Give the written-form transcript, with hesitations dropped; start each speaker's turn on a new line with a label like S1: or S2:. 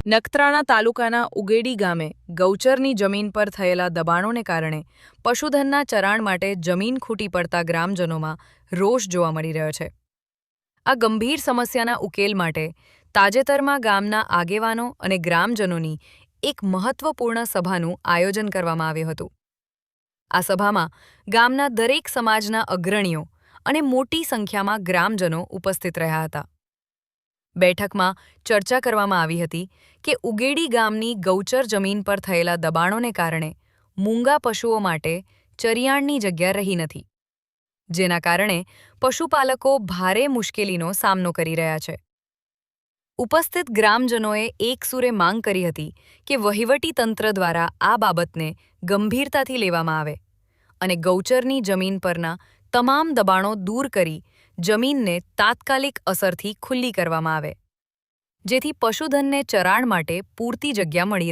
S1: નખત્રાણા તાલુકાના ઉગેડી ગામે ગૌચરની જમીન પર થયેલા દબાણોને કારણે પશુધનના ચરાણ માટે જમીન ખૂટી પડતા ગ્રામજનોમાં રોષ જોવા મળી રહ્યો છે. આ ગંભીર સમસ્યાના ઉકેલ માટે તાજેતરમાં ગામના આગેવાનો અને ગ્રામજનોની એક મહત્વપૂર્ણ સભાનું આયોજન કરવામાં આવ્યું હતું. આ સભામાં ગામના દરેક સમાજના અગ્રણીઓ અને મોટી સંખ્યામાં ગ્રામજનો ઉપસ્થિત રહ્યા હતા. બેઠકમાં ચર્ચા કરવામાં આવી હતી કે ઉગેડી ગામની ગૌચર જમીન પર થયેલા દબાણોને કારણે મૂંગા પશુઓ માટે ચરિયાણની જગ્યા રહી નથી, જેના કારણે પશુપાલકો ભારે મુશ્કેલીનો સામનો કરી રહ્યા છે. ઉપસ્થિત ગ્રામજનોએ એકસૂરે માંગ કરી હતી કે વહીવટી તંત્ર દ્વારા આ બાબતને ગંભીરતાથી લેવામાં આવે અને ગૌચરની જમીન પરના તમામ દબાણો દૂર કરી જમીનને તાત્કાલિક અસરથી ખુલ્લી કરવામાં આવે, જેથી પશુધનને ચરાણ માટે પૂરતી જગ્યા મળી રહે.